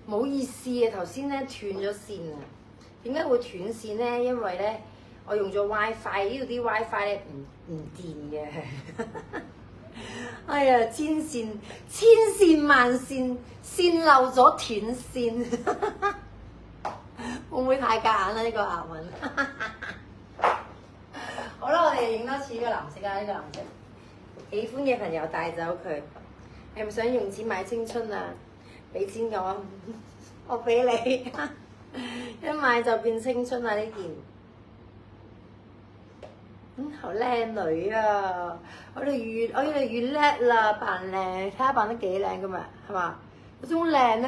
唔好意思啊，頭先咧斷咗線啊。點解會斷線咧？因為咧我用咗 WiFi，呢度啲 WiFi 咧唔掂嘅。哎呀，千線萬線，線漏咗斷線，會唔會太夾硬啦？呢個押韻。好啦，我哋影多次呢個藍色啊！呢個藍色，喜歡嘅朋友帶走佢。係咪想用錢買青春啊？俾錢我俾你，一買就變青春啊！呢件，好靚女啊！我哋越嚟越叻啦，扮靚，睇下扮得幾靚㗎嘛，係嘛？嗰種靚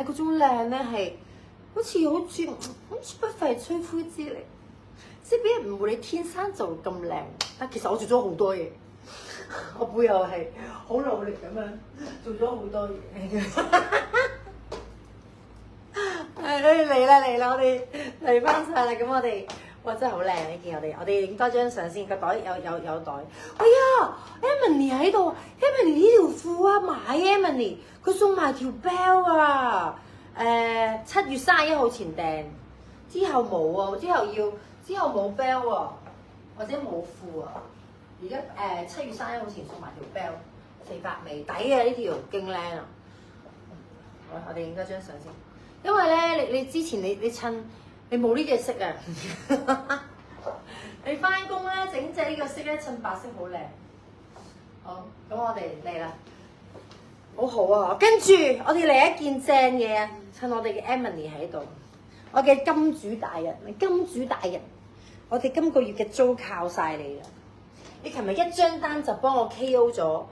咧係好似不費吹灰之力，即係俾人誤會你天生就咁靚。但其實我做咗好多嘢，我背後係好努力咁樣做咗好多嘢。嚟啦！我哋嚟翻晒啦，咁我哋哇真係好靚呢件，我哋影多張相先，個袋有袋。哎呀 ，Emily 喺度 ，Emily 呢條褲啊，買 Emily， 佢送埋條 belt 啊。7月31號前訂，之後冇啊，之後冇 belt 啊，或者冇褲啊。而家7月31號前送埋條 belt，400尾抵啊！呢條勁靚啊！好，我哋影多張相先。因為咧，你之前你襯你冇呢隻色啊，你翻工咧整隻呢個色咧襯白色好靚。好，咁我哋嚟啦，好好啊！跟住我哋嚟一件正嘢啊，趁我哋嘅 Emily 喺度，我嘅金主大人，我哋今個月嘅租靠晒你啦！你琴日一張單就幫我 KO 咗。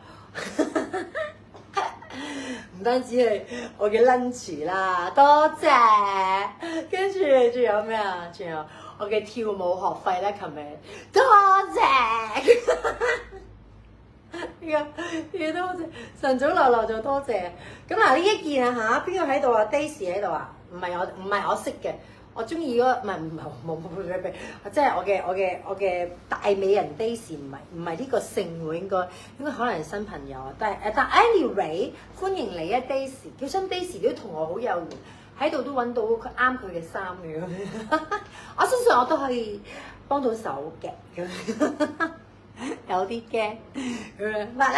唔單止係我嘅 lunch 啦，多謝。跟住仲有咩啊？仲有我嘅跳舞學費咧，琴日多謝。呢個都好似晨早流流就多謝。咁嗱呢一件啊嚇，邊個喺度啊 ？Daisy 喺度啊？唔係我識嘅。我中意嗰個冇，即係我嘅大美人 Daisy 唔係呢個姓喎，應該可能係新朋友啊。但 anyway 歡迎你啊 Daisy， 叫親 Daisy 都同我好有緣，喺度都揾到佢啱佢嘅衫嘅。我相信我都可以幫到手嘅，有啲驚。嗱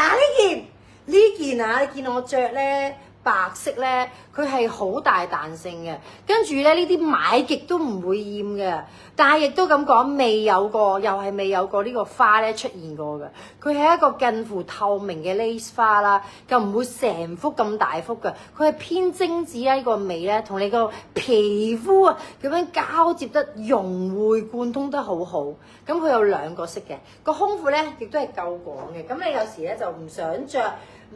呢件啊，你見我着咧？白色咧，佢係好大彈性嘅，跟住咧呢啲買極都唔會厭嘅，但係亦都咁講，未有過呢個花咧出現過嘅。佢係一個近乎透明嘅 lace 花啦，又唔會成幅咁大幅嘅，佢係偏精緻啊！呢個尾咧同你個皮膚啊咁樣交接得融會貫通得好好。咁佢有2個色嘅，個胸褲咧亦都係夠廣嘅。咁你有時咧就唔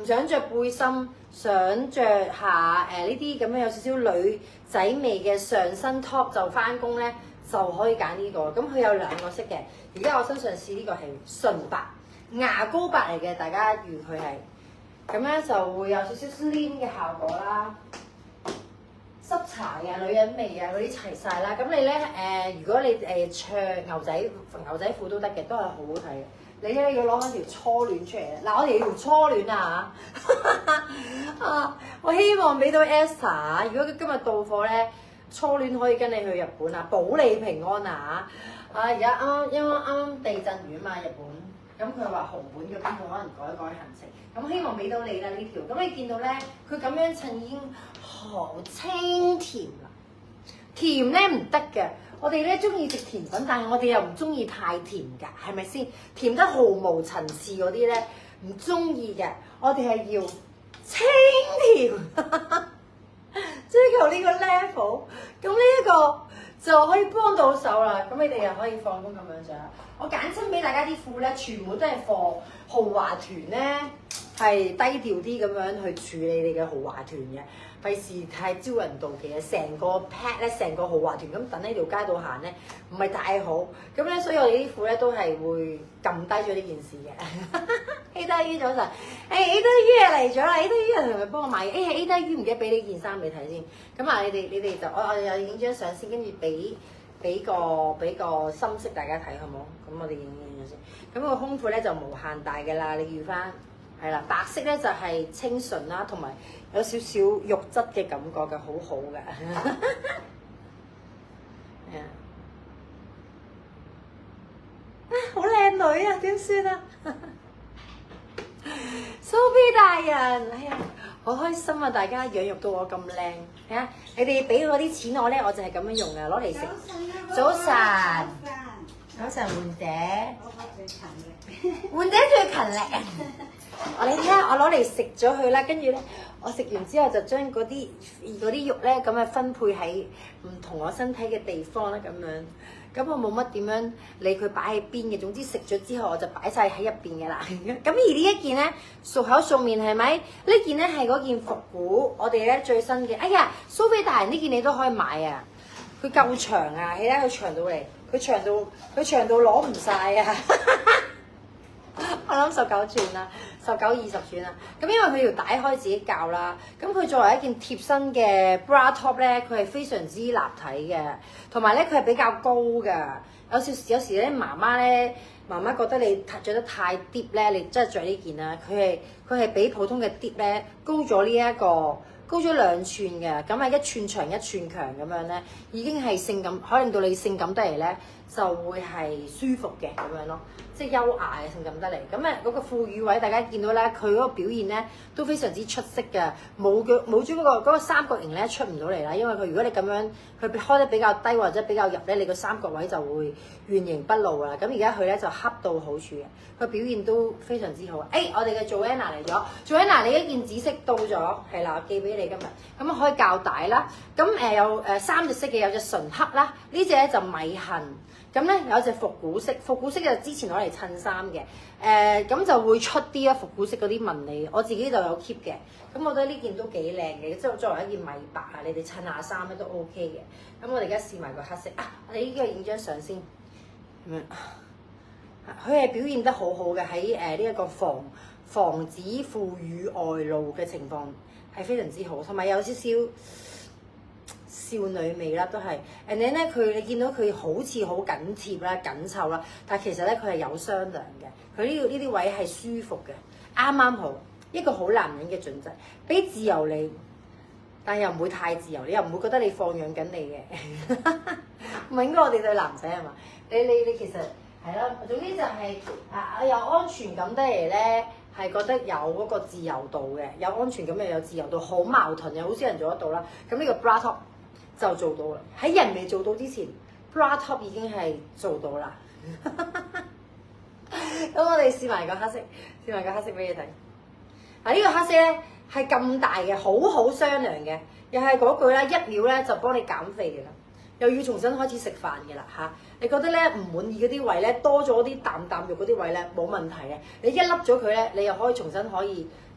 想着背心，想着下呢啲咁樣有少少女仔味嘅上身 top 就翻工咧，就可以揀呢個。咁佢有2個色嘅。而家我身上試呢個係純白牙膏白嚟嘅，大家預佢係咁咧就會有少少 slim 嘅效果啦。濕柴啊、女人味啊嗰啲齊晒啦。咁你咧如果你着牛仔褲都得嘅，都係好好睇嘅。你咧要攞翻條初戀出嚟嗱，我哋要條初戀啊啊！我希望俾到 Esther， 如果佢今日到貨咧，初戀可以跟你去日本啊，保你平安啊嚇！而家因為啱啱地震完嘛，日本，咁佢話紅本嗰邊佢可能改行程，咁希望俾到你啦呢條。咁你見到咧，佢咁樣襯已經好清甜啦，甜咧唔得嘅。我哋咧中意食甜品，但係我哋又唔中意太甜㗎，係咪先？甜得毫無層次嗰啲咧唔中意嘅，我哋係要清甜，追求呢個 level。咁呢一個就可以幫到手啦。咁你哋又可以放工咁樣着。我揀親俾大家啲褲咧，全部都係貨豪華團咧，係低調啲咁樣去處理你嘅豪華團嘅。費事太招人妒忌啊！成個 pack 咧，成個豪華團咁等喺條街度行咧，唔係太好。咁咧，所以我哋啲褲咧都係會撳低咗呢件事嘅。A 德於早晨，A 德於嚟咗啦！A 德於係咪幫我買嘢？A 德於唔記得俾呢件衫你睇先。咁啊，你哋就我又影張相先，跟住俾個深色大家睇好冇？咁我哋影咗先。咁個胸褲咧就無限大嘅啦，你預翻係啦，白色咧就係清純啦，同埋有少少肉質嘅感覺嘅，好好嘅。係啊，好靚女啊，點算啊？蘇 B 大人，哎呀，好開心啊！大家養育到我咁靚，睇下你哋俾嗰啲錢我咧，我就係咁樣用嘅，攞嚟食。早晨，早晨，媛姐。我最勤力。媛姐最勤力。你睇下，我攞嚟食咗佢啦，跟住咧，我食完之後就將嗰啲肉咧咁樣分配喺唔同我身體嘅地方啦，咁樣。咁我冇乜點樣理佢擺喺邊嘅，總之食咗之後我就擺晒喺入邊嘅啦。咁而呢一件咧，熟口熟面係咪？呢件咧係嗰件復古，我哋咧最新嘅。哎呀，蘇菲大人呢件你都可以買啊！佢夠長啊，你睇下佢長到嚟，佢長到攞唔晒啊！我諗19寸啦，19、20寸啦。咁因為佢條帶可以自己校啦，咁佢作為一件貼身嘅 bra top 咧，佢係非常之立體嘅，同埋咧佢係比較高嘅。有時咧媽媽覺得你着得太 deep 咧，你真係着呢件啦。佢係比普通嘅 deep 咧高咗高咗2寸嘅，咁係1寸長1寸強咁樣咧，已經係性感，可以令到你性感得嚟咧，就會係舒服嘅咁樣咯。即係優雅嘅性感得嚟，咁嗰個副乳位大家見到咧，佢嗰個表現咧都非常之出色嘅，冇咗嗰個三角形咧出唔到嚟啦，因為佢如果你咁樣佢開得比較低或者比較入咧，你個三角位就會原形不露啦。咁而家佢咧就恰到好處嘅，佢表現都非常之好。我哋嘅 Joanna 嚟咗，Joanna 你一件紫色到咗，係啦，我寄俾你今日，咁可以校帶啦。咁有3隻色嘅，有隻純黑啦，呢隻咧就米痕。咁咧有隻復古色就之前攞嚟襯衫嘅，咁就會出啲復古色嗰啲紋理，我自己就有 keep 嘅，咁我覺得呢件都幾靚嘅，即係作為一件米白啊，你哋襯下衫咧都 OK 嘅。咁我哋而家試埋個黑色啊，我哋呢個影張相先，佢係表現得好好嘅，喺呢一個防止副乳外露嘅情況係非常之好，同埋有少少少女味啦，都係。and then 咧，你見到佢好似好緊貼啦、緊湊啦，但係其實咧佢係有商量嘅。佢呢啲位係舒服嘅，啱啱好一個好男人嘅準則，俾自由你，但又唔會太自由，你又唔會覺得你放養緊你嘅。唔係應該我哋對男仔係嘛？你其實係啦，總之就係有安全感得嚟咧，係覺得有嗰個自由度嘅，有安全感又有自由度，好矛盾又好少人做得到啦。咁呢個 bra top 就做到啦，喺人未做到之前 bra top 已經係做到啦。咁我哋試埋個黑色俾你睇。呢個黑色咧係咁大嘅，好好商量嘅，又係嗰句啦，1秒咧就幫你減肥嘅啦，又要重新開始食飯嘅啦嚇。你覺得咧唔滿意嗰啲位咧，多咗啲啖肉嗰啲位咧冇問題嘅，你一粒咗佢咧，你又可以重新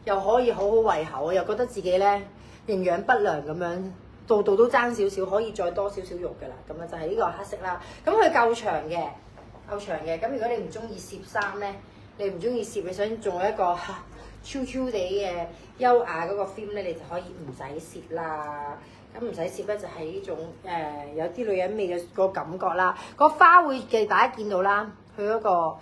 又可以好好胃口，又覺得自己咧營養不良咁樣。度都爭少少，可以再多少少肉㗎啦。咁啊就係呢個黑色啦。咁佢夠長嘅。咁如果你唔中意攝衫咧，你想做一個超超地嘅優雅嗰個 feel 咧，你就可以唔使攝啦。咁唔使攝咧就係呢種有啲女人味嘅個感覺啦。個花會嘅大家見到啦，佢嗰個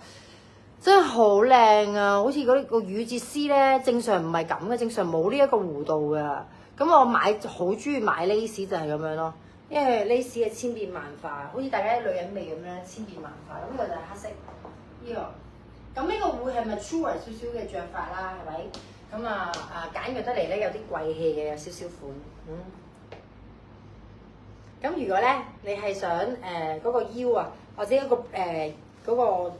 真係好靚啊！好似嗰啲個乳節絲咧，正常唔係咁嘅，正常冇呢一個弧度㗎。咁我好中意買 lace 就係咁樣咯，因為 lace 係千變萬化，好似大家啲女人味咁樣千變萬化。咁呢個就係黑色呢個，咁呢個會係咪 mature 少少嘅着法啦？係咪？咁簡約得嚟咧，有啲貴氣嘅，有少少款。咁如果咧你係想嗰個腰啊，或者嗰個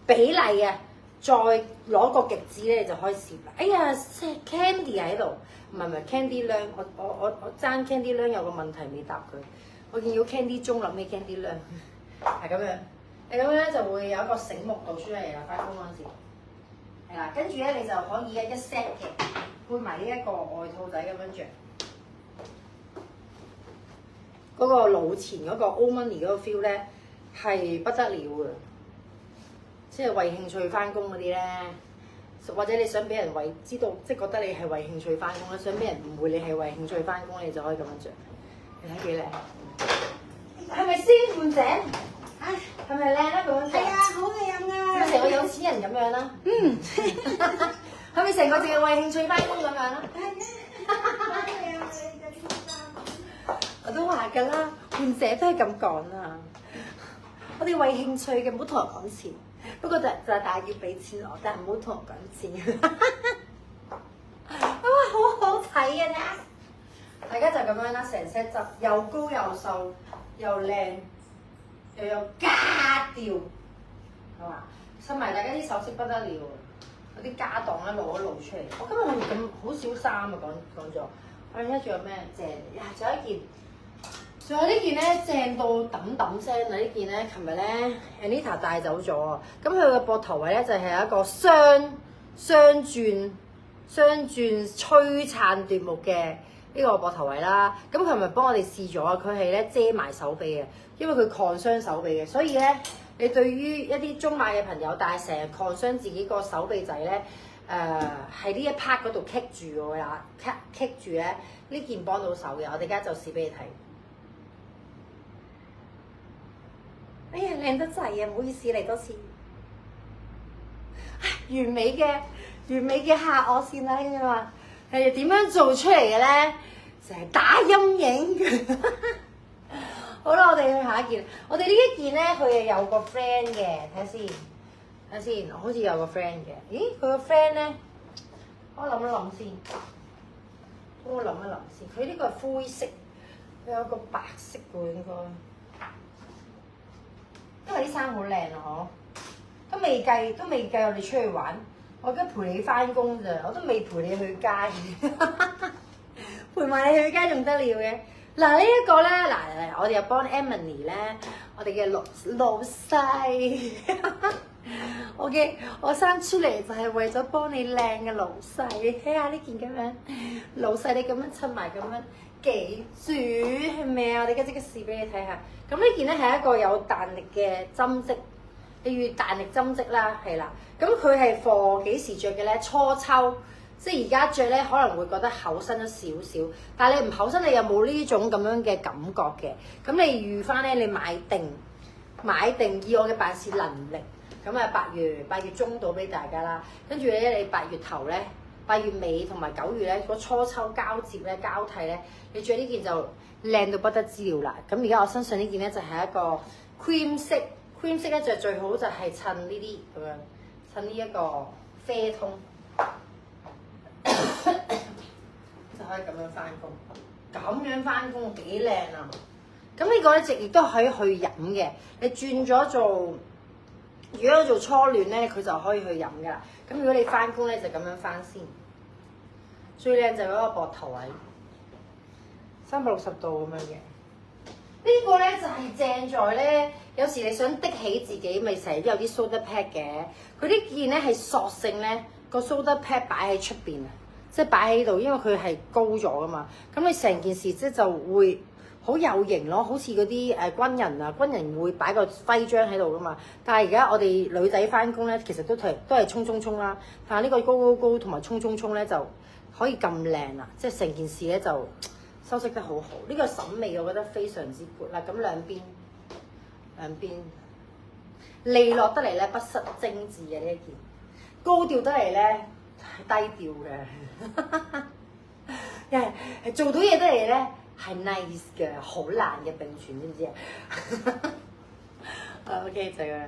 比例啊，再攞個極致咧，你就可以攝啦。哎呀 ，Candy 喺度。唔係 Candy 孃，我爭 Candy 孃有個問題未答佢。我見到 Candy 中諗起 Candy 孃，係咁樣。你咁樣咧就會有一個醒目度出嚟啦，翻工嗰陣時。係啦，跟住咧你就可以一 set 嘅配埋呢一個外套仔咁樣着。嗰個腦前嗰個 old money 嗰個 feel 咧係不得了嘅，即係為興趣翻工嗰啲咧。或者你想俾人知道，即係覺得你係為興趣翻工啦，想俾人誤會你係為興趣翻工，你就可以咁樣着。你睇幾靚？係咪先，換井？係咪靚咧？咁樣着？係啊，好靚啊！成個有錢人咁樣啦。係咪成個淨係為興趣翻工咁樣啊？我都話㗎啦，換姐都係咁講啊。我哋為興趣嘅，唔好同我講錢。不過就大家要俾錢我，但係唔好同我講錢。哇，好好睇啊！大家就咁樣啦，成 set 汁又高又瘦又靚又有家調，係嘛？襯埋大家啲首飾不得了，嗰啲家當咧露一露出嚟。我今日係咁好少衫啊，講咗。我而家仲有咩正呀？仲有一件。仲有呢件咧正到揼揼聲啊！呢件咧，琴日咧 Anita 帶走咗啊！咁佢個膊頭位咧就係一個雙轉璀璨奪目嘅呢個膊頭位啦。咁佢咪幫我哋試咗啊？佢係咧遮埋手臂嘅，因為佢擴傷手臂嘅，所以咧你對於一啲中碼嘅朋友，但係成日擴傷自己個手臂仔咧，喺呢一 part 嗰度棘住㗎啦，棘住咧呢件幫到手嘅。我哋而家就試俾你睇。哎呀，靚得滯啊！唔好意思，嚟多次。完美嘅嚇我先啦，咁啊，係點樣做出嚟嘅咧？就係打陰影。好啦，我哋去下一件。我哋呢一件咧，佢係有個 friend 嘅，睇下先，好似有個 friend 嘅。咦，佢個 friend 咧，我諗一諗先。我諗一諗先。佢呢個係灰色，佢有個白色嘅應該。因為啲衫好靚啊，嗬！都未計我哋出去玩，我而家陪你翻工咋，我都未陪你去街，陪埋你去街仲得了嘅。嗱呢一個咧，嗱我哋又幫 Emily 咧，我哋嘅老細，我生出嚟就係為咗幫你靚嘅老細，你睇下呢件咁樣，老細你咁樣襯埋咁樣。幾主係咪啊？我哋而家即刻試俾你睇下。咁呢件咧係一個有彈力嘅針織，例如彈力針織啦，係啦。咁佢係貨幾時着嘅咧？初秋，即係而家着咧可能會覺得厚身咗少少，但係你唔厚身，你有冇呢種咁樣嘅感覺嘅？咁你預翻咧，你買定以我嘅辦事能力，咁啊8月中到俾大家啦。跟住咧，你8月頭咧。8月尾同埋9月咧，個初秋交接咧交替咧，你着呢件就靚到不得之了啦。咁而家我身上呢件咧就係一個 cream 色咧就最好就係襯呢啲咁樣，襯呢一個啡通，就可以咁樣翻工。咁樣翻工幾靚啊！咁呢個咧亦都可以去飲嘅。你轉咗做，如果做初戀咧，佢就可以去飲噶啦。咁如果你翻工咧，就咁樣翻先。最靚就係嗰個膊頭位，360度咁樣嘅。呢個咧就係正在咧，有時你想的起自己，咪成日都有啲 shoulder pad 嘅。佢呢件咧係索性咧個 shoulder pad 擺喺出邊啊，即係擺喺度，因為佢係高咗噶嘛。咁你成件事即係就會好有型咯，好似嗰啲軍人會擺個徽章喺度噶嘛。但係而家我哋女仔翻工咧，其實都係衝啦。但係呢個高同埋衝咧就可以咁靚啦，即係成件事咧就修飾得好好。呢個審美我覺得非常之 good 啦。咁兩邊利落得嚟咧，不失精緻嘅呢一件，高調得嚟咧低調嘅，係做到嘢得嚟咧。係 nice 嘅，好難嘅並存，知唔知啊？OK 就係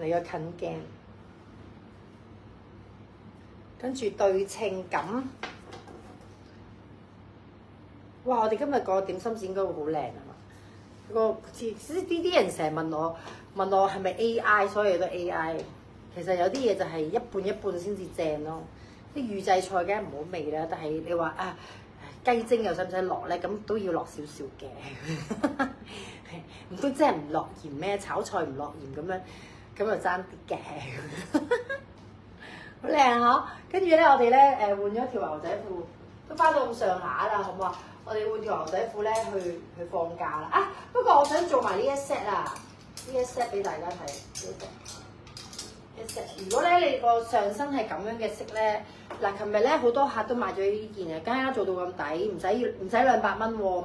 嚟個近鏡，跟住對稱感。哇！我哋今日個點心紙應該會好靚啊嘛！呢啲人成日問我係咪 AI，所有嘢都 AI。其實有啲嘢就係一半一半先至正咯。啲預製菜梗係唔好味啦，但係你話啊〜雞精又使唔使落咧？咁都要落少少嘅，唔通真係唔落鹽咩？炒菜唔落鹽咁樣，咁就爭啲嘅，好靚嗬！跟住咧，我哋咧換咗條牛仔褲，都翻到咁上下啦，好唔好啊？我哋換條牛仔褲咧去放假啦啊！不過我想做埋呢一 set 啊，呢一 set 俾大家睇呢一 set。如果咧你個上身係咁樣嘅色咧。嗱，琴日咧好多客都買咗呢件啊，梗係啦，做到咁抵，唔使200蚊喎，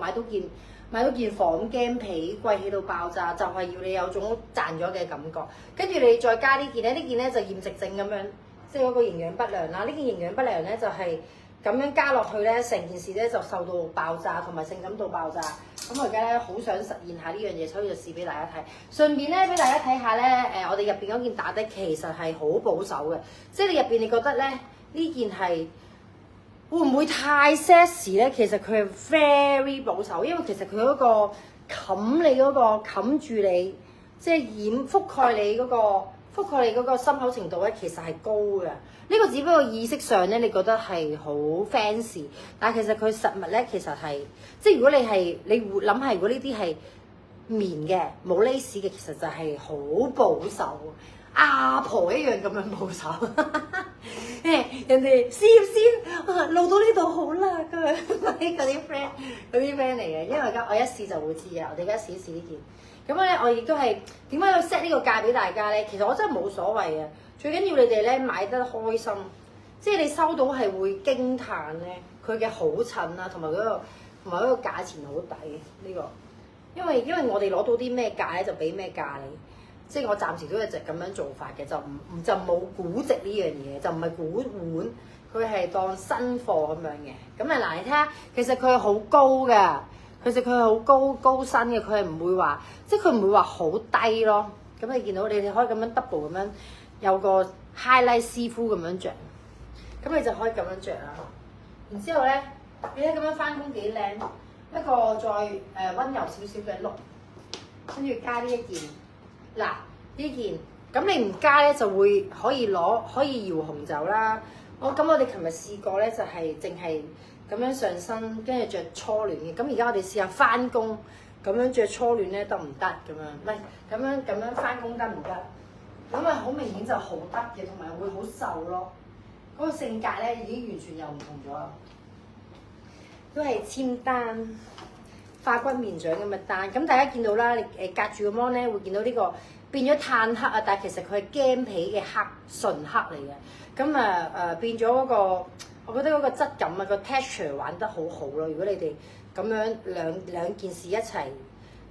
買到件仿驚皮，貴起到爆炸，就係要你有種賺咗嘅感覺。跟住你再加呢件咧就豔直整咁樣，即係嗰個營養不良啦。呢件營養不良咧就係咁樣加落去咧，成件事咧就受到爆炸同埋性感到爆炸。咁我而家咧好想實現下呢樣嘢，所以就試俾大家睇。順便咧俾大家睇下咧，我哋入邊嗰件打底其實係好保守嘅，即係你入邊你覺得咧呢件係會唔會太 sexy 咧？其實佢係 very 保守，因為其實佢嗰個冚你嗰個冚住你，即係覆蓋你嗰個心口程度咧，其實係高嘅。呢個只不過意識上咧，你覺得係好 fancy，但係其實佢實物咧，其實係即係如果你會諗下，如果呢啲係棉嘅冇 lace 嘅，其實就係好保守，阿婆一樣咁樣保守。人哋試先露到呢度好啦，咁樣嗰啲 friend 嚟嘅，因為而家我一試就會知嘅。我哋而家試一試呢件，咁咧我亦都係點解要 set 呢個價俾大家咧？其實我真係冇所謂嘅，最緊要你哋咧買得開心，即係你收到係會驚歎咧，佢嘅好襯啊，同埋嗰個價錢好抵呢個，因為我哋攞到啲咩價咧就俾咩價你。即係我暫時都一直咁樣做法嘅，就冇估值呢樣嘢，就唔係估碗，佢係當新貨咁樣嘅。咁啊嗱，你睇下，其實佢係好高嘅，其實佢係好高身嘅，佢係唔會話，即係佢唔會話好低咯。咁你見到你哋可以咁樣 double 咁樣，有個 highlight 師傅咁樣着，咁你就可以咁樣着啦。然之後咧，你睇咁樣翻工幾靚，一個再温柔少少嘅 look，跟住加呢一件。嗱呢件咁你唔加咧就會可以搖紅酒啦。我哋琴日試過咧就係淨係咁樣上身，跟住着初戀嘅。咁而家我哋試下翻工咁樣着初戀咧得唔得？咁樣唔係咁樣翻工得唔得？咁啊好明顯就好得嘅，同埋會好瘦咯。嗰個性格咧已經完全又唔同咗啦，都係簽單。化骨綿掌咁嘅單，咁大家見到啦，你隔住個 mon 咧會見到呢個變咗炭黑啊，但係其實佢係麂皮嘅黑純黑嚟嘅，咁變咗嗰個，我覺得嗰個質感啊個 texture 玩得好好咯。如果你哋咁樣兩件事一齊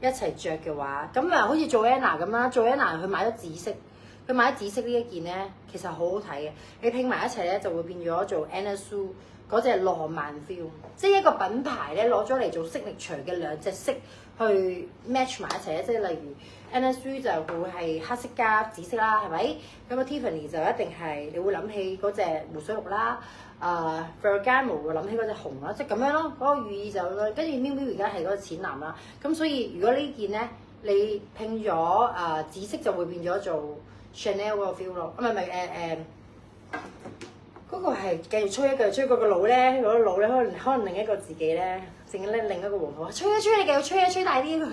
着嘅話，咁好似 Joanna 咁啦，Joanna 佢買咗紫色，佢買咗紫色呢一件咧，其實好好睇嘅，你拼埋一齊咧就會變咗做 Anna Sue。嗰隻浪漫 feel，即係一個品牌咧攞咗嚟做signature嘅兩隻色去 match 埋一齊咧，即係例如 Anna Sue 就會係黑色加紫色啦，係咪？咁啊 Tiffany 就一定係你會諗起嗰隻湖水綠啦，Ferragamo 會諗起嗰隻紅啦，即係咁樣咯。嗰個寓意就跟住 Miu Miu 而家係嗰個淺藍啦，咁所以如果呢件咧你拼咗紫色就會變咗做 Chanel 嗰個 feel 咯，唔係嗰個係繼續吹嗰個腦咧，可能另一個自己咧，整咧另一個皇后，吹一吹你繼續吹大啲，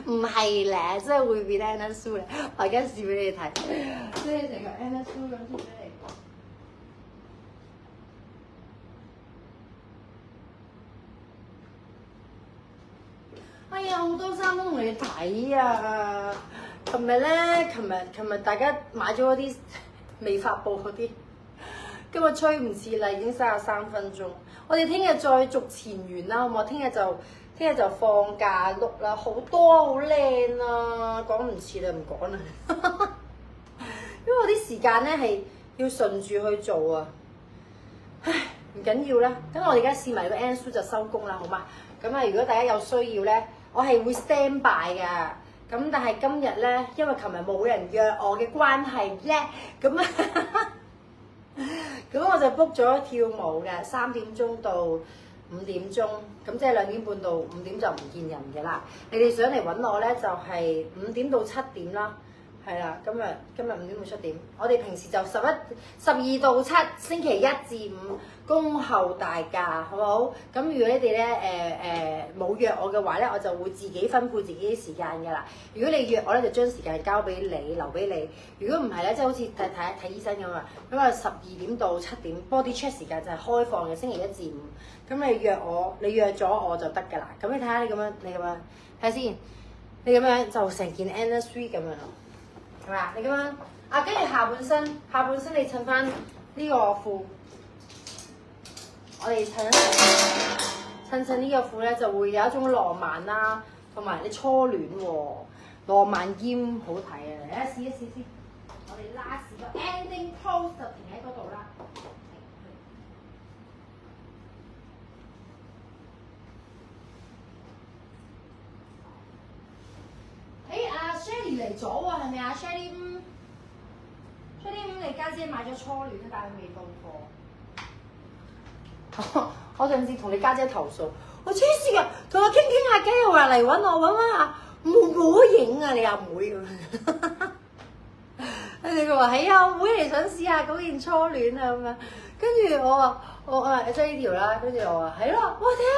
唔係咧，真係會變 Anna Sue 咧，我而家試俾你睇，即係成個 Anna Sue 咁出嚟。哎呀，好多衫都同你睇啊！琴日大家買咗嗰啲。未發布嗰啲，今日吹唔切啦，已經33分鐘。我哋聽日再續前緣啦，好唔好？聽日就放假碌啦，好多好靚啊，講唔切啦，唔講啦。因為我啲時間咧係要順住去做啊，唉，唔緊要啦。咁我哋而家試埋個 Anna Sue 就收工啦，好嘛？咁啊，如果大家有需要咧，我係會 stand by 㗎。咁但係今日咧，因為琴日冇人約我嘅關係咧，咁我就 book 咗跳舞嘅3點鐘到5點鐘，咁即係2點半到5點就唔見人嘅啦。你哋想嚟揾我咧，就係5點到7點啦。係啦，今日5點到7點，我哋平時就12到7，星期1至5恭候大假，好唔好？咁如果你哋咧冇約我嘅話咧，我就會自己分配自己啲時間㗎啦。如果你約我咧，就將時間交俾你，留俾你。如果唔係咧，即係好似睇醫生咁啊，咁啊12點到7點 body check 時間就係開放嘅，星期1至5。咁你約咗我就得㗎啦。咁你睇下你咁樣睇下先，你咁樣就成件 Anna Sue 咁樣咯。係嘛？你咁樣啊，跟住下半身你襯翻呢個褲，我哋襯呢個褲咧，就會有一種浪漫啦，同埋你初戀喎，浪漫兼好睇啊！嚟試一試先，我哋 last 個 ending pose 就停喺嗰度啦。阿 Shelly 嚟咗喎，係咪啊 Shelly？ 你家姐買咗初戀，但係未到貨。我上次同你家姐投訴，我黐線㗎，同我傾傾下偈又話嚟揾我揾下，冇影啊你阿妹咁。跟住佢話係啊，我妹嚟想試下嗰件初戀啊咁樣。跟住我話即係呢條啦，跟住我話係咯，哇睇下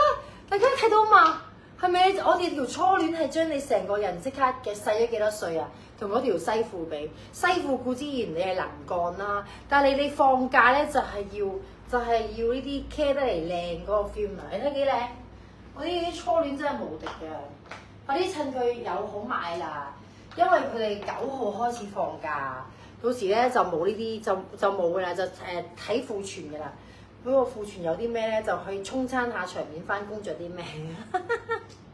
大家睇到嘛？係咪我哋條初戀係將你成個人即刻嘅細咗幾多歲啊？同嗰條西褲比，西褲固之然你係能幹啦，但係你放假咧就係要呢啲 care 得嚟靚嗰個 feel 啊！你睇幾靚？我啲初戀真係無敵嘅，快啲趁佢有好買啦，因為佢哋9號開始放假，到時咧就冇呢啲就冇㗎啦，就睇庫存㗎啦。嗰個庫存有啲咩咧，就去沖餐下場面翻工着啲咩？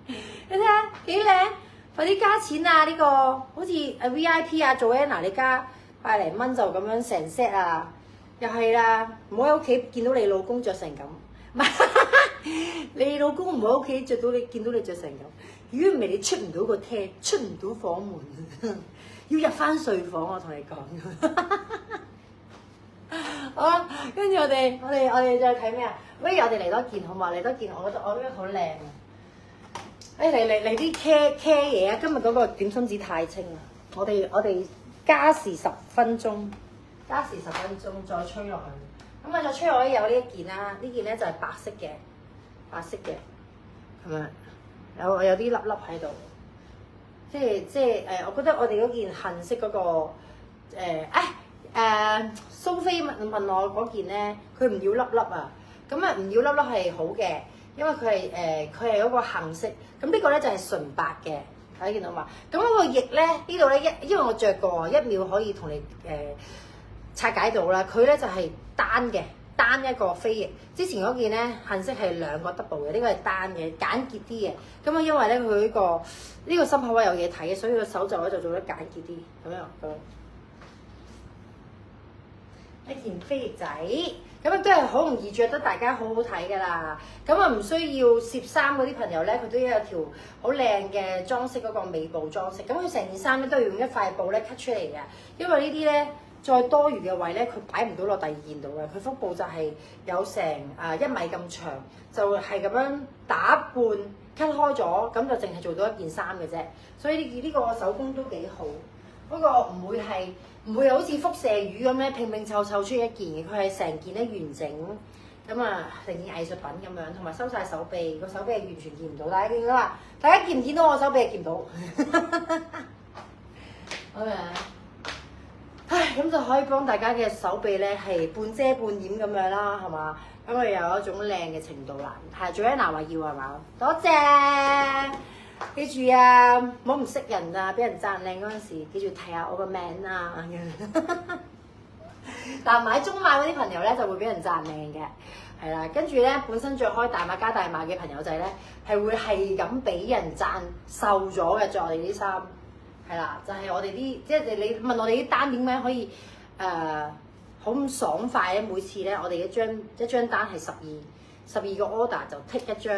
你睇下幾靚，快啲加錢啊！呢個好似VIP 啊，Joanna 你加百零蚊就咁樣成 set 啊，又係啦，唔好喺屋企見到你老公着成咁，唔係你老公唔好喺屋企着到你見到你着成咁，如果唔係你出唔到個廳，出唔到房門，要入翻睡房我同你講。好啦，跟住我哋再睇咩啊？不如我哋嚟多件好嘛？嚟多件，我覺得好靚啊！嚟啲 care 嘢啊！今日嗰個點心紙太清啦，我哋加時10分鐘，加時10分鐘再吹落去。咁啊，再吹落去有呢一件啦，呢件咧就係白色嘅，係咪？有啲粒粒喺度，即係我覺得我哋嗰件杏色嗰個蘇菲問我嗰件咧，佢唔要粒粒啊，咁啊唔要粒粒係好嘅，因為佢係嗰個杏色，咁呢個咧就係純白嘅，大家見到嘛？咁嗰個翼咧呢度咧因為我着過1秒可以同你拆解到啦，佢咧就係單一個飛翼，之前嗰件咧杏色係2個 double 嘅，呢個係單嘅簡潔啲嘅，咁啊因為咧佢呢個心口位有嘢睇嘅，所以個手袖咧就做得簡潔啲，咁樣。一件飛翼仔，咁啊都係好容易着得大家好好睇㗎啦。咁啊唔需要攝衫嗰啲朋友咧，佢都有條好靚嘅裝飾嗰個尾部裝飾。咁佢成件衫咧都要用一塊布咧 cut 出嚟嘅，因為呢啲咧再多餘嘅位咧，佢擺唔到落第二件度嘅。佢腹部就係有成1米咁長，就係咁樣打半 cut 開咗，咁就淨係做到一件衫嘅啫。所以呢個手工都幾好，不過唔會好似輻射魚咁咧拼拼湊湊出一件嘅，佢係成件咧完整，咁啊成件藝術品咁樣，同埋收晒手臂，個手臂係完全見唔到，大家見到嘛？大家見唔見到我手臂係見唔到？好啊，唉，咁就可以幫大家嘅手臂咧係半遮半掩咁樣啦，係嘛？咁啊有一種靚嘅程度啦。係Joanna話要係嘛？多謝。記住啊，唔好唔識人啊！俾人讚靚嗰陣時，記住提下我個名啊！但買中碼嗰啲朋友咧，就會俾人讚靚嘅，係啦。跟住咧，本身着開大碼加大碼嘅朋友仔咧，係會係咁俾人讚瘦咗嘅，着我哋啲衫，係啦，就係我哋啲，即係你問我哋啲單點樣可以好咁爽快咧？每次咧，我哋一張單係12個 order 就 take 一張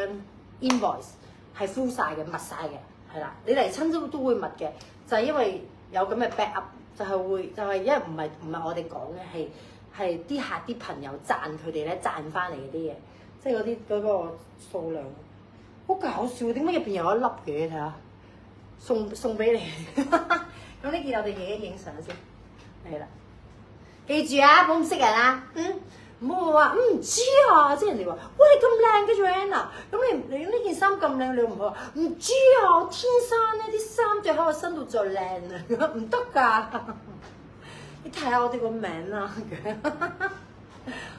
invoice。係 full 曬嘅，密晒嘅，係啦。你嚟親都會密嘅，就係因為有咁嘅 backup，就係因為唔係我哋講嘅，係啲客啲朋友讚佢哋咧讚翻嚟嗰啲嘢，即係嗰個數量，好搞笑。點解入邊有一粒嘅？睇下，送俾你。咁呢件我哋影相先，係啦。記住啊，唔好唔識人啊，唔好話唔知啊，即係人哋話，喂你咁靚嘅 Joanna，咁你呢件衫咁靚，你唔好話唔知啊，我天生咧啲衫着喺我身度就靚啊，唔得㗎，你睇下我哋個名啦。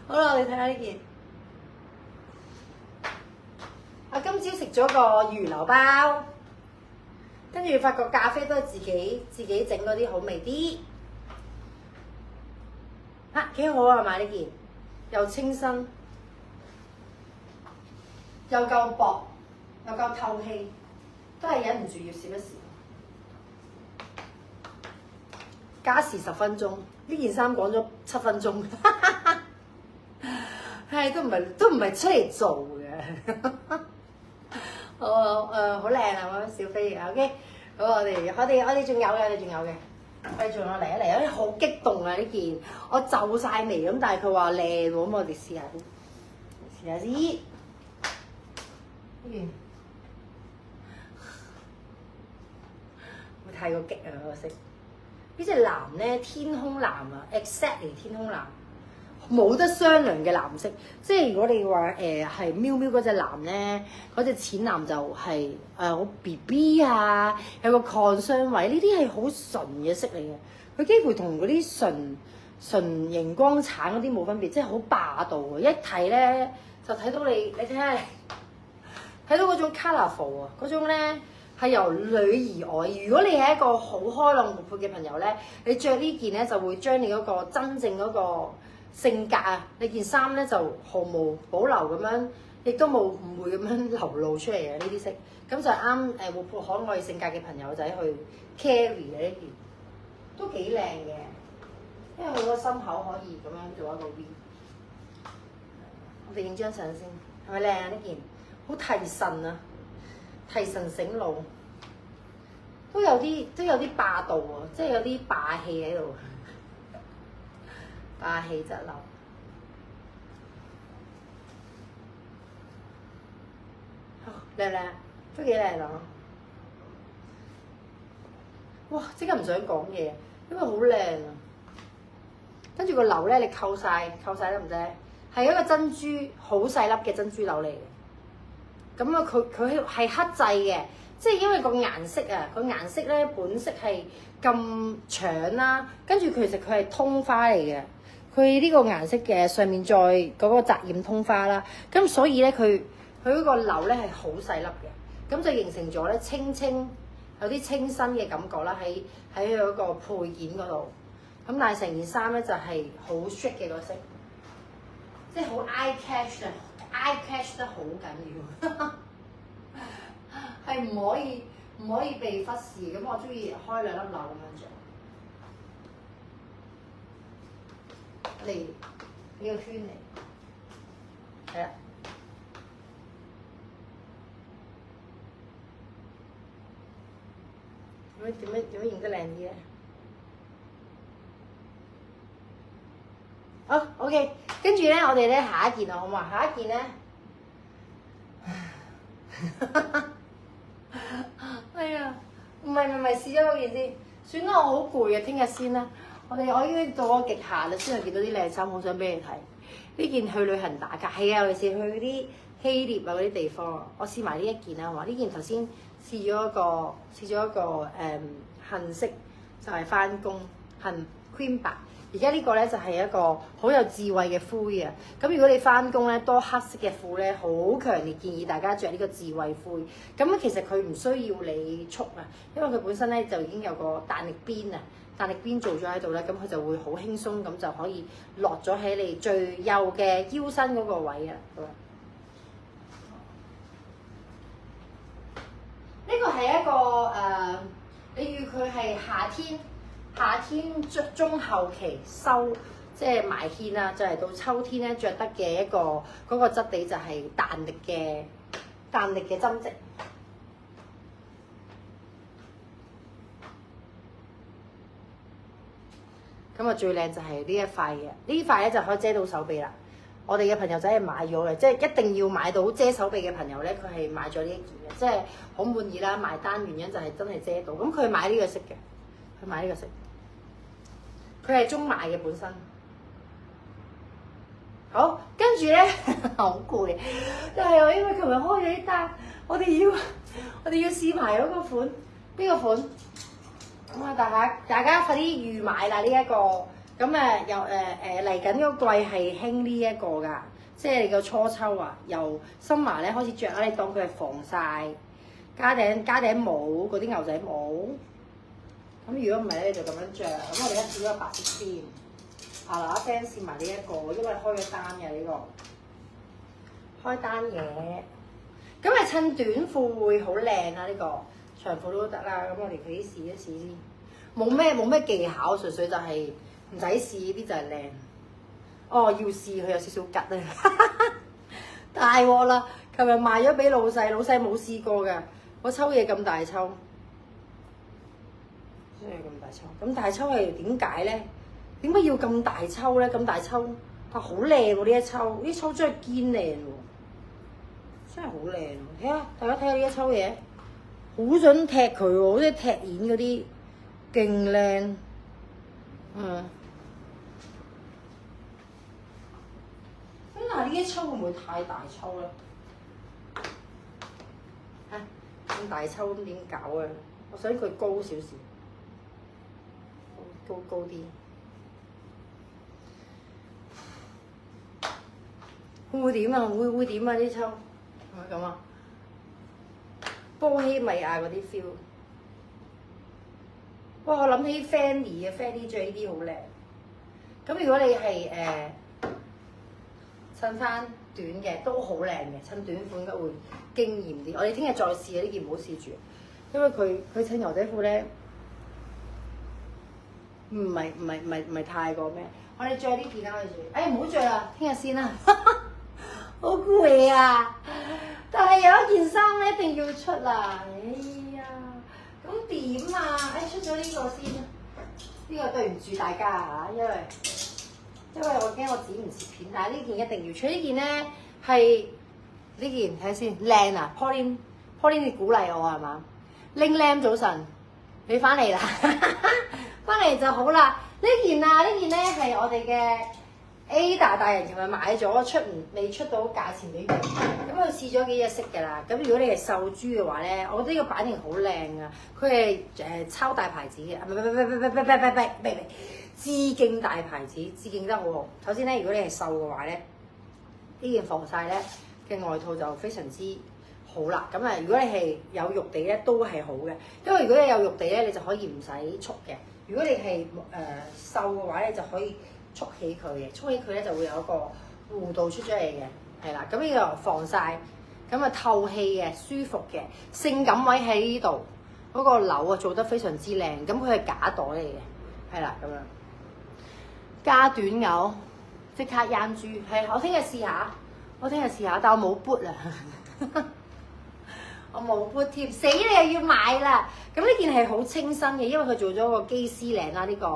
好啦，你睇下呢件，我今朝食咗個魚柳包，跟住發覺咖啡都係自己整嗰啲好味啲，幾好啊，買呢件。又清新，又夠薄，又夠透氣，都係忍唔住要試一試。加時10分鐘，呢件衫講咗7分鐘，係都唔係出嚟做嘅。好靚啊！小飛，OK， 好我哋仲有嘅，我哋仲有嚟一嚟，好激動啊！呢件我皺晒眉咁，但係佢話靚喎，咁我哋試下先，呢件會太過激啊！我識呢隻藍咧，天空藍啊 ，exactly 天空藍。冇得商量嘅藍色，即係如果你話係喵喵嗰隻藍咧，嗰隻淺藍就係好 BB 啊，有個抗霜位，呢啲係好純嘅色嚟嘅，佢幾乎同嗰啲純熒光橙嗰啲冇分別，即係好霸道啊！一睇咧就睇到你睇下，睇到嗰種 colourful 啊，嗰種咧係由裏而外。如果你係一個好開朗活潑嘅朋友咧，你着呢件咧就會將你嗰個真正嗰個性格啊，你件衫咧就毫無保留咁樣，亦都唔會咁樣流露出嚟嘅呢啲色，咁就啱活潑可愛性格嘅朋友仔去 carry 嘅呢件，都幾靚嘅，因為佢個心口可以咁樣做一個 V。我哋影張相先，係咪靚啊？呢件好提神啊，提神醒腦，都有啲霸道啊，即係有啲霸氣喺度。霸氣質流，靚唔靚？都幾靚啊！哇！即刻唔想講嘢，因為好靚啊！跟住個鈕咧，你扣晒得唔得？係一個珍珠好細粒嘅珍珠鈕嚟嘅。咁啊，佢係克制嘅，即係因為個顏色啊，個顏色咧本色係咁搶啦，跟住其實佢係通花嚟嘅。佢呢個顏色嘅上面再嗰個澤染通花啦，咁所以咧佢嗰個鈕咧係好細粒嘅，咁就形成咗咧清有啲清新嘅感覺啦，喺佢嗰個配件嗰度。咁但係成件衫咧就係好 chic 嘅個色，即係好 eye catch 啊 ，eye catch 得好緊要，係唔可以被忽視。咁我中意開2粒鈕咁樣着。嚟呢個圈嚟，係啦。點樣影得靚啲咧？好 OK， 跟住咧，我哋咧下一件啊，好嘛？下一件咧，哎呀，唔係，試咗嗰件先。算啦，我好攰啊，聽日先啦。我已經到咗極限啦，先係見到啲靚衫，好想俾你睇。呢件去旅行打卡，係啊，尤其是去嗰啲希臘啊嗰啲地方，我試埋呢一件啦，話呢件頭先試咗一個杏色，就係翻工杏 cream 白。而家呢個咧就係一個好有智慧嘅灰啊！咁如果你翻工咧多黑色嘅褲咧，好強烈建議大家着呢個智慧灰。咁其實佢唔需要你束啊，因為佢本身咧就已經有個彈力邊啊。彈力邊做咗喺度咧，咁佢就會好輕鬆咁就可以落咗喺你最右嘅腰身嗰個位啊！呢個係一個你預佢係夏天中後期收，即係埋芡啊，就嚟到秋天咧着得嘅一個嗰個質地就係彈力嘅針織。咁啊最靚就係呢一塊嘅，呢塊咧就可以遮到手臂啦。我哋嘅朋友仔係買咗嘅，即係一定要買到遮手臂嘅朋友咧，佢係買咗呢一件嘅，即係好滿意啦。埋單原因就係真係遮到。咁佢買呢個色嘅，佢買呢個色，佢係中買嘅本身。好，跟住咧好攰，就係我因為琴日開咗啲單，我哋要試埋嗰個款，呢個款。咁啊，大家快啲預買啦！呢一個咁又嚟緊嗰季係興呢一個㗎，即係你個初秋啊，由深華咧開始着啦，你當佢係防曬，加頂帽嗰啲牛仔帽。咁如果唔係咧，你就咁樣着。咁我哋而家試咗個白色先，嗱聲試埋呢一個，因為開咗單嘅呢個，開單嘅。咁啊，襯短褲會好靚啊！呢個長褲都得啦。咁我哋佢啲試一試先。冇咩技巧，純粹就係唔使試呢啲就係靚。哦，要試佢有少少吉啊！大鑊啦！琴日賣咗俾老細，老細冇試過㗎。我抽嘢咁大抽，真係咁大抽。咁大抽係點解咧？點解要咁大抽咧？咁大抽，但好靚喎呢一抽，呢抽真係堅靚喎，真係好靚喎！睇下大家睇下呢一抽嘢，好想踢佢喎，好似踢毽嗰啲，勁靚。咁但係呢一抽會唔會太大抽咧？咁大抽咁點搞啊？我想佢高少少，高啲。會點啊？會點啊？呢抽係咪咁啊？波希米亞嗰啲 feel。哇！我諗起 Fanny 嘅 Fanny 着呢啲好靚。咁如果你係襯翻短嘅都好靚嘅，襯短款應該會驚豔啲。我哋聽日再試啊！呢件唔好試住，因為佢襯牛仔褲咧，唔係太過咩。我哋着呢件啦，我哋着。唔好着啦，聽日先啦。好攰啊！但係有一件衫咧，一定要出啦。哎呀，咁點啊？出咗呢個先，呢個對唔住大家嚇，因為我驚我剪唔切片，但係呢件一定要出。呢件咧係呢件睇下先靚啊 ！Pauline 你鼓勵我係嘛？Ling Lam 早晨，你翻嚟啦，翻嚟就好啦。呢件咧係我哋嘅 Ada 大人琴日買咗，未出到價錢俾佢。咁佢試咗幾隻色㗎啦。咁如果你係瘦豬嘅話咧，我覺得呢個版型好靚啊！佢係超大牌子嘅，唔致敬大牌子，致敬得好好。首先咧，如果你係瘦嘅話咧，呢件防曬咧嘅外套就非常之好啦。咁如果你係有肉地咧，都係好嘅。因為如果你有肉地咧，你就可以唔使束嘅。如果你係瘦嘅話咧，就可以束起佢嘅，束起佢咧就會有一個弧度出咗嚟嘅，係啦。咁呢個防曬，咁透氣嘅，舒服嘅，性感位喺呢度，嗰個紐做得非常之靚。咁佢係假袋嚟嘅，係啦咁樣。加短紐，即刻掗住，係我聽日試下，但我冇 boot 啊，我冇 boot 貼，死你又要買啦！咁呢件係好清新嘅，因為佢做咗個基絲領啦，呢個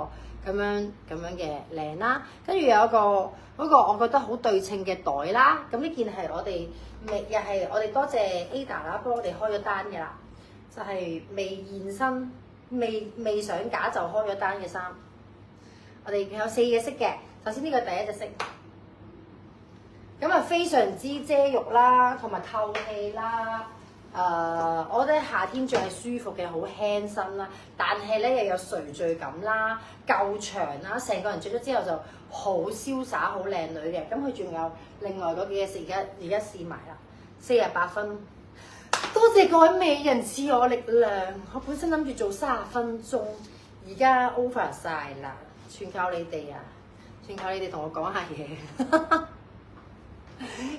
咁樣嘅領啦，跟住有一個嗰個我覺得好對稱嘅袋啦。咁呢件係我哋又係我哋多謝 Ada 啦，幫我哋開咗單嘅啦，就係未現身、未上架就開咗單嘅衫。我哋有4隻色嘅，首先呢個第一隻色，咁啊非常之遮肉啦，同埋透氣啦。我覺得夏天着係舒服嘅，好輕身啦，但係咧又有垂墜感啦，夠長啦，成個人着咗之後就好瀟灑、好靚女嘅。咁佢仲有另外嗰幾隻色，而家試埋啦，48分。多謝各位美人賜我力量，我本身諗住做30分鐘，而家 over 晒啦。全靠你哋啊！全靠你哋同我講下嘢。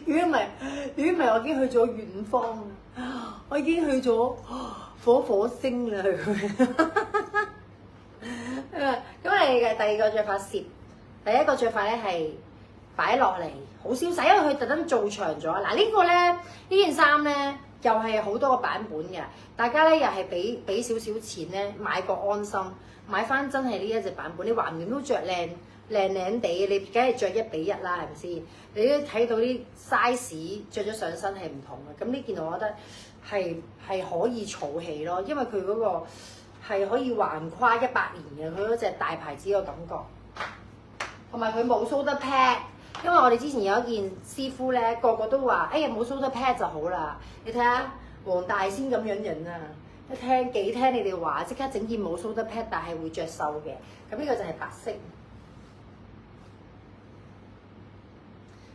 如果唔係，我已經去咗遠方，我已經去咗火星啦。咁你嘅第二個着法攝，第一個着法咧係擺落嚟好瀟灑，因為佢特登做長咗。嗱呢個咧，呢件衫咧又係好多個版本嘅，大家咧又係俾少少錢咧買個安心。買翻真係呢一隻版本，你橫掂都着靚地，你梗係着1比1啦，係咪先？你都睇到啲 size 着咗上身係唔同嘅。咁呢件我覺得係可以儲起咯，因為佢嗰個係可以橫跨100年嘅，佢嗰隻大牌子嘅感覺。同埋佢冇 shoulder pad，因為我哋之前有一件師傅咧，個個都話：哎呀冇 shoulder pad 就好啦。你睇下黃大仙咁樣人啊！幾聽你哋話，即刻整件冇 shoulder pad，但係會着瘦嘅。咁呢個就係白色，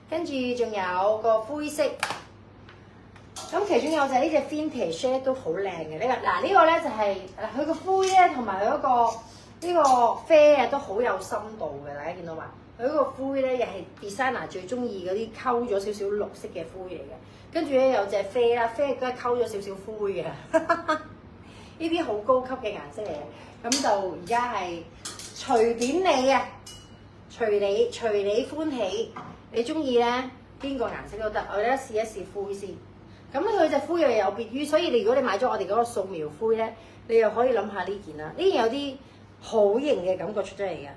跟住仲有個灰色。咁其中有就係呢隻 vintage 都好靚嘅。呢個咧就係佢個灰咧，同埋佢嗰個啡啊都好有深度嘅。大家見到嘛？佢嗰個灰咧又係 designer 最中意嗰啲溝咗少少綠色嘅灰嚟嘅。跟住咧有隻啡啦，啡亦都係溝咗少少灰嘅。呢啲好高級嘅顏色嚟嘅。咁就而家係隨便你啊，隨你歡喜，你中意咧邊個顏色都得。我哋試一試灰先。咁咧佢隻灰又有別於，所以如果你買咗我哋嗰個素描灰咧，你又可以諗下呢件啦。呢件有啲好型嘅感覺出咗嚟嘅。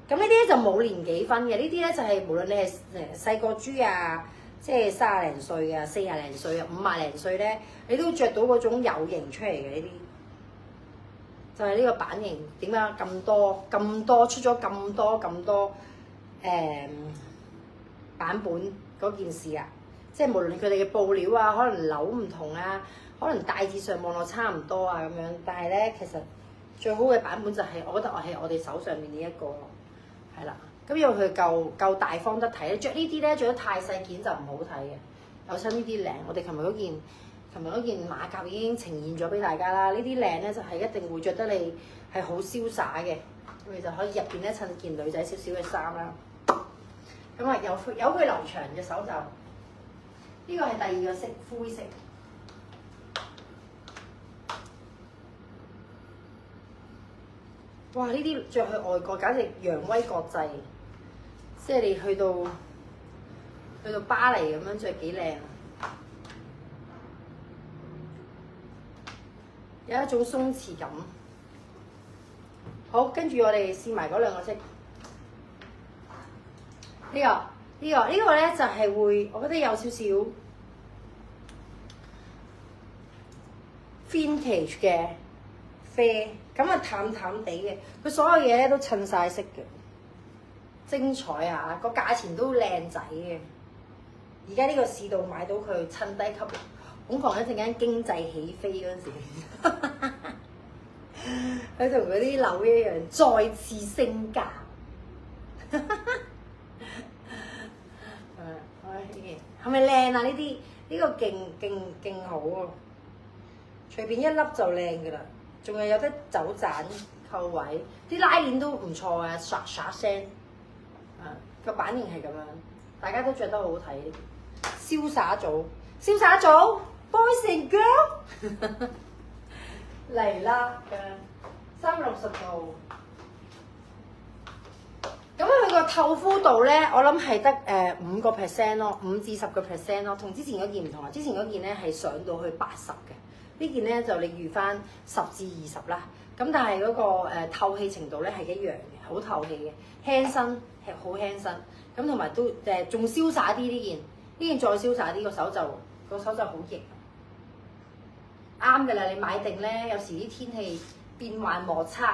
咁呢啲咧就冇年紀分嘅，呢啲咧就係無論你係細個豬啊，即係30零歲啊、40零歲啊、50零歲咧，你都着到嗰種有型出嚟嘅呢啲。就係呢個版型點解咁多出咗咁多版本嗰件事啊？即係無論佢哋嘅布料啊，可能紐唔同啊，可能大致上望落差唔多啊咁樣，但係咧其實最好嘅版本就係、我覺得我哋手上面呢一個咯，係啦。咁因為佢夠大方得睇咧，着呢啲咧着得太細件就唔好睇嘅。有親呢啲領，我哋琴日嗰件馬甲已經呈現咗俾大家啦。呢啲領咧就係一定會着得你係好瀟灑嘅，咁你就可以入邊咧襯件女仔少少嘅衫啦。咁啊有佢留長嘅手袖。呢個係第二個色，灰色。哇！呢啲着去外國簡直揚威國際，即係你去到巴黎咁樣着幾靚啊！有一種鬆弛感。好，跟住我哋試埋嗰兩個色。呢個咧就係會，我覺得有少少 vintage 嘅啡，咁啊淡淡地嘅，佢所有嘢咧都襯晒色嘅，精彩啊！個價錢都靚仔嘅。而家呢個市道買到佢襯低級，恐防一陣間經濟起飛嗰陣時，佢同嗰啲樓一樣再次升價。係咪靚啊？呢個勁好啊！隨便一粒就靚噶啦，仲係有得走盞扣位，啲拉鏈都唔錯啊，唰唰聲。個版型係咁樣，大家都着得好好睇。瀟灑組 ，Boys and Girl 嚟啦嘅360度。咁佢個透膚度咧，我諗係得5% 咯，5至10% 咯，同之前嗰件唔同啊。之前嗰件咧係上到去80嘅，呢件咧就你預翻10至20啦。咁但係嗰個透氣程度咧係一樣嘅，好透氣嘅，輕身係好輕身。咁同埋都仲瀟灑啲呢件再瀟灑啲，個手就好型。啱㗎啦，你買定咧，有時啲天氣變幻莫測。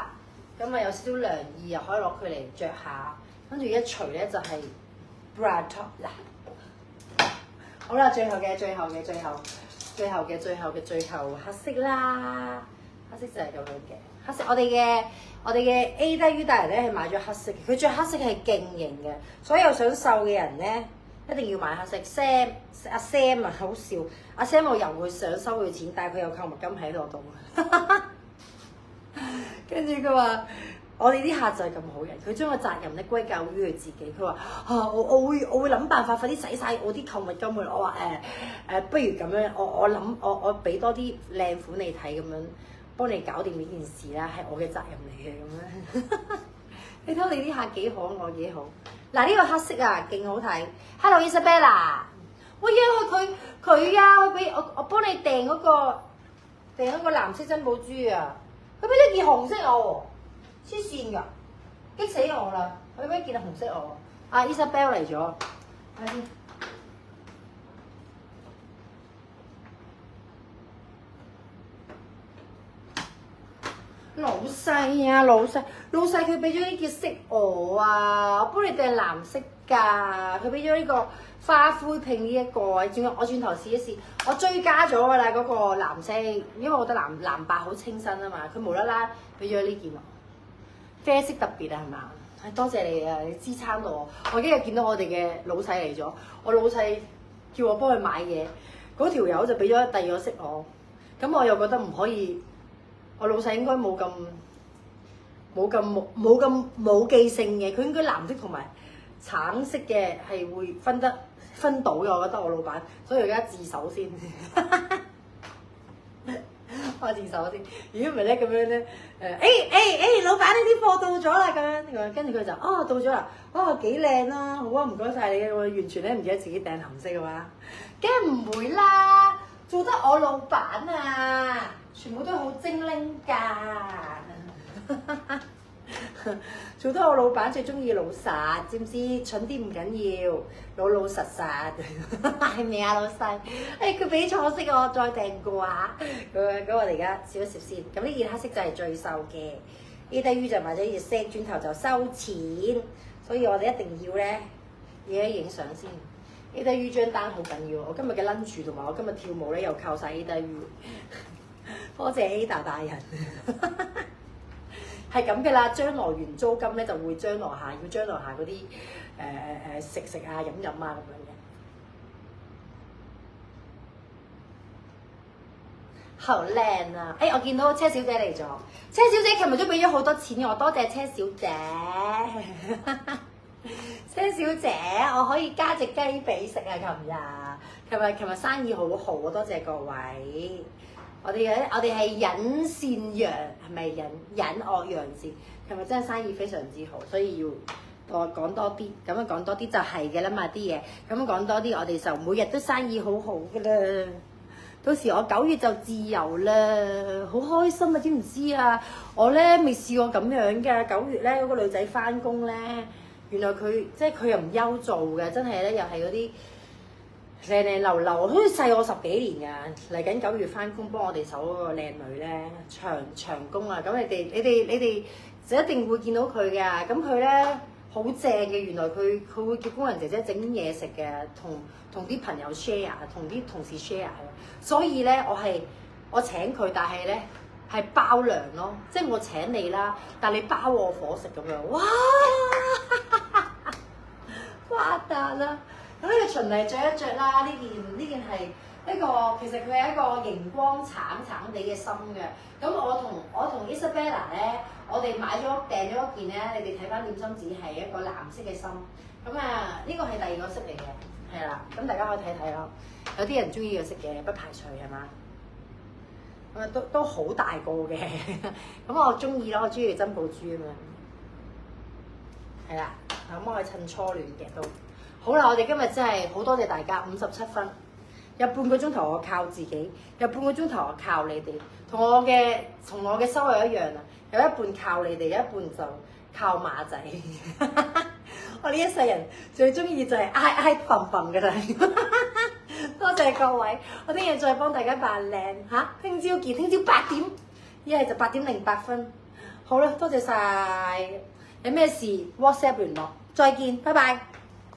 咁啊有少少涼意，又可以攞佢嚟着下，跟住一除咧就係 bra top 啦。好啦，最後黑色啦，黑色就係咁樣嘅。黑色我哋嘅 A.W 大人咧係買咗黑色嘅，佢着黑色係勁型嘅，所有想瘦嘅人咧一定要買黑色。阿 Sam 啊，好笑，阿 Sam 我又會想收佢錢，但係佢有購物金喺我度。跟住佢話：我哋啲客就係咁好人，佢將個責任咧歸咎於佢自己。佢話：我會諗辦法快啲使晒我啲購物金去。我話不如咁樣，我俾多啲靚款你睇咁樣，幫你搞掂呢件事啦，係我嘅責任嚟嘅咁樣。你睇我哋啲客幾可愛幾好。嗱呢個黑色啊，勁好睇。Hello Isabella， 我約佢啊，佢俾我幫你訂嗰個藍色珍寶珠啊。佢俾咗件紅色我喎，黐線㗎，激死我啦！佢俾件紅色我，阿 Isabel 嚟咗，睇先。老細啊，老細佢俾咗呢件色我啊，我幫你訂藍色㗎，佢俾咗呢個花灰拼呢一個，我轉頭試一試，我追加咗㗎啦嗰個藍色，因為我覺得藍白好清新啊嘛，佢無啦啦俾咗呢件我，啡色特別啊係嘛？多謝你啊，你支撐到我，我今日見到我哋嘅老細嚟咗，我老細叫我幫佢買嘢，嗰條友就俾咗第二個色我，咁我又覺得唔可以。我老細應該冇冇記性嘅，佢應該藍色同埋橙色嘅係會分到嘅，我覺得我老闆，所以而家自首先。開廁所先。如果唔係咧，咁樣咧，老闆呢啲貨到咗啦咁樣，跟住佢就到咗啦，幾靚啦，好啊，唔該晒你嘅，我完全咧唔記得自己訂紅色嘅話，梗係唔會啦，做得我老闆啊，全部都好精靈㗎。做得我老闆最中意老實，知唔知？蠢啲唔緊要，老老實實，係咪啊，老細？佢俾錯色我再訂過啊！咁我哋而家攝一攝先。咁呢件黑色就係最瘦嘅，呢低於就買咗呢隻色，轉頭就收錢，所以我哋一定要咧要影相先。呢低於張單好緊要，我今日嘅 lunch 同埋我今日跳舞咧又靠晒呢低於，多謝 Ada 大人。係咁嘅啦，將來完租金咧就會將來下嗰啲食啊飲啊咁樣嘅。好靚啊！我見到車小姐嚟咗，車小姐琴日都俾咗好多錢我，多謝車小姐。車小姐，我可以加隻雞髀食啊！琴日生意好好啊，多謝各位。我哋係忍善揚，係咪忍惡揚善？琴日真係生意非常之好，所以要講多啲。咁樣講多啲就係嘅啦嘛啲嘢。咁樣講多啲，我哋就每日都生意好好嘅啦。到時我9月就自由啦，好開心啊！知唔知啊？我咧未試過咁樣嘅。9月咧嗰個女仔翻工咧，原來佢又唔憂做嘅，真係咧又係嗰啲。靚靚流流，好似細我10幾年㗎，嚟緊9月翻工幫我哋手嗰個靚女咧，長工啊！咁你哋就一定會見到佢㗎。咁佢咧好正嘅，原來佢會叫工人姐姐整嘢食嘅，同啲朋友 share， 同啲同事 share。所以咧我請佢，但係咧係包糧咯，即係我請你啦，但你包我伙食咁樣，哇！發達啦！咁呢個循例着一着啦，呢件係一個其實佢係一個熒光橙地嘅心嘅。咁我同 Isabella 咧，我哋訂咗一件咧，你哋睇翻點心紙係一個藍色嘅心。咁啊，呢個係第2個色嚟嘅，係啦。咁大家可以睇睇咯。有啲人中意呢個色嘅，不排除係嘛？咁啊都好大個嘅。咁我中意咯，我中意珍寶珠啊嘛。係啦，咁我係趁初戀嘅都。好啦，我哋今日真係好多謝大家，57分，有半個鐘頭我靠自己，有半個鐘頭我靠你哋，同我嘅收入一樣啊，有一半靠你哋，有一半就靠馬仔。我呢一世人最中意就係嗌揼揼嘅啦。多謝各位，我聽日再幫大家扮靚嚇，聽朝見，聽朝8點，一係就8點08分。好啦，多謝晒，有咩事 WhatsApp 聯絡，再見，拜拜。